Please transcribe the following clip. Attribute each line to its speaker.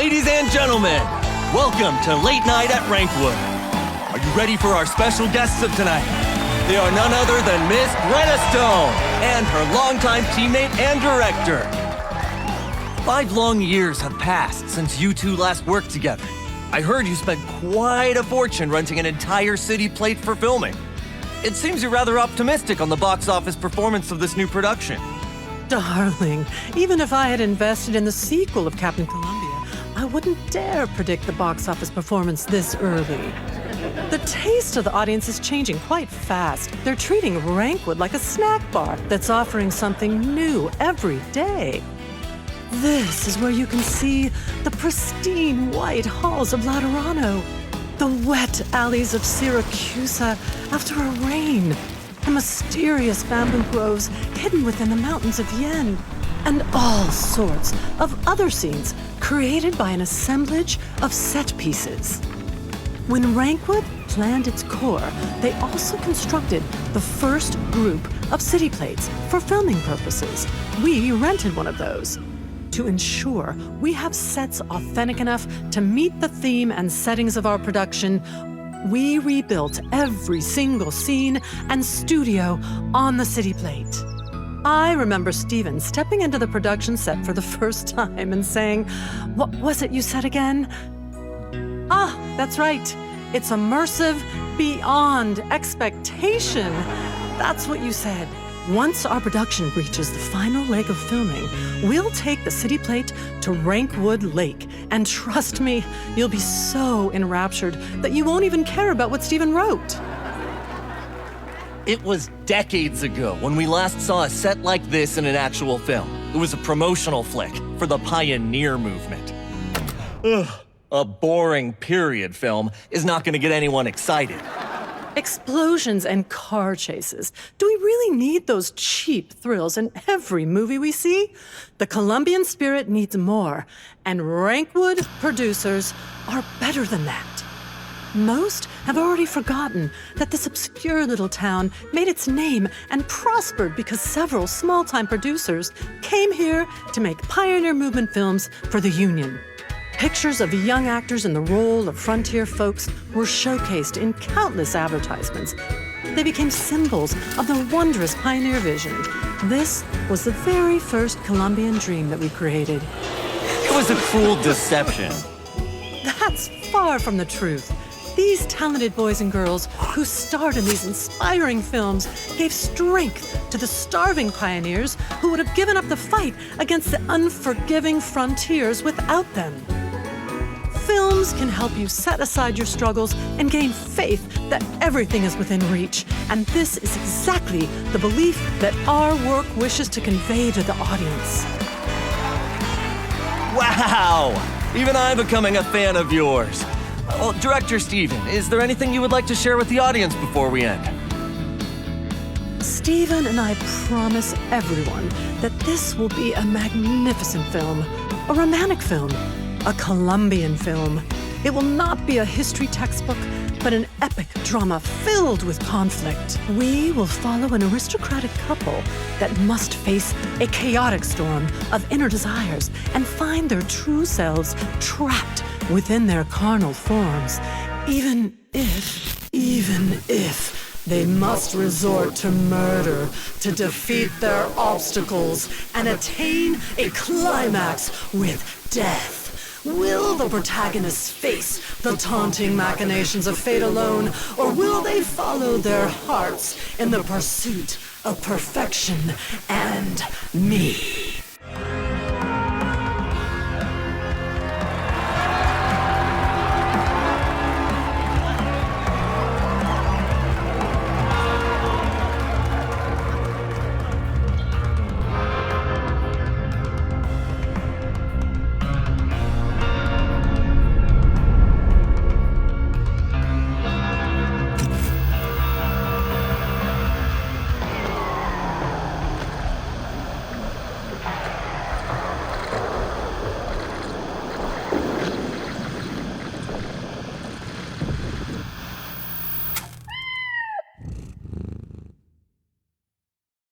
Speaker 1: Ladies and gentlemen, welcome to Late Night at Rankwood. Are you ready for our special guests of tonight? They are none other than Miss Greta Stone and her longtime teammate and director. 5 long years have passed since you two last worked together. I heard you spent quite a fortune renting an entire city plate for filming. It seems you're rather optimistic on the box office performance of this new production.
Speaker 2: Darling, even if I had invested in the sequel of Captain Columbia, I wouldn't dare predict the box office performance this early. The taste of the audience is changing quite fast. They're treating Rankwood like a snack bar that's offering something new every day. This is where you can see the pristine white halls of Laterano, the wet alleys of Syracuse after a rain, the mysterious bamboo groves hidden within the mountains of Yen, and all sorts of other scenes created by an assemblage of set pieces. When Rankwood planned its core, they also constructed the first group of city plates for filming purposes. We rented one of those. To ensure we have sets authentic enough to meet the theme and settings of our production, we rebuilt every single scene and studio on the city plate. I remember Steven stepping into the production set for the first time and saying, "What was it you said again?" Ah, that's right. It's immersive beyond expectation. That's what you said. Once our production reaches the final leg of filming, we'll take the city plate to Rankwood Lake. And trust me, you'll be so enraptured that you won't even care about what Steven wrote.
Speaker 1: It was decades ago when we last saw a set like this in an actual film. It was a promotional flick for the Pioneer movement. Ugh, a boring period film is not going to get anyone excited.
Speaker 2: Explosions and car chases. Do we really need those cheap thrills in every movie we see? The Colombian spirit needs more, and Rankwood producers are better than that. Most have already forgotten that this obscure little town made its name and prospered because several small-time producers came here to make pioneer movement films for the Union. Pictures of young actors in the role of frontier folks were showcased in countless advertisements. They became symbols of the wondrous pioneer vision. This was the very first Colombian dream that we created.
Speaker 1: It was a cruel deception.
Speaker 2: That's far from the truth. These talented boys and girls who starred in these inspiring films gave strength to the starving pioneers who would have given up the fight against the unforgiving frontiers without them. Films can help you set aside your struggles and gain faith that everything is within reach. And this is exactly the belief that our work wishes to convey to the audience.
Speaker 1: Wow! Even I'm becoming a fan of yours. Well, Director Steven, is there anything you would like to share with the audience before we end?
Speaker 2: Steven and I promise everyone that this will be a magnificent film, a romantic film, a Colombian film. It will not be a history textbook, but an epic drama filled with conflict. We will follow an aristocratic couple that must face a chaotic storm of inner desires and find their true selves trapped within their carnal forms, even if they must resort to murder to defeat their obstacles and attain a climax with death. Will the protagonists face the taunting machinations of fate alone, or will they follow their hearts in the pursuit of perfection and me?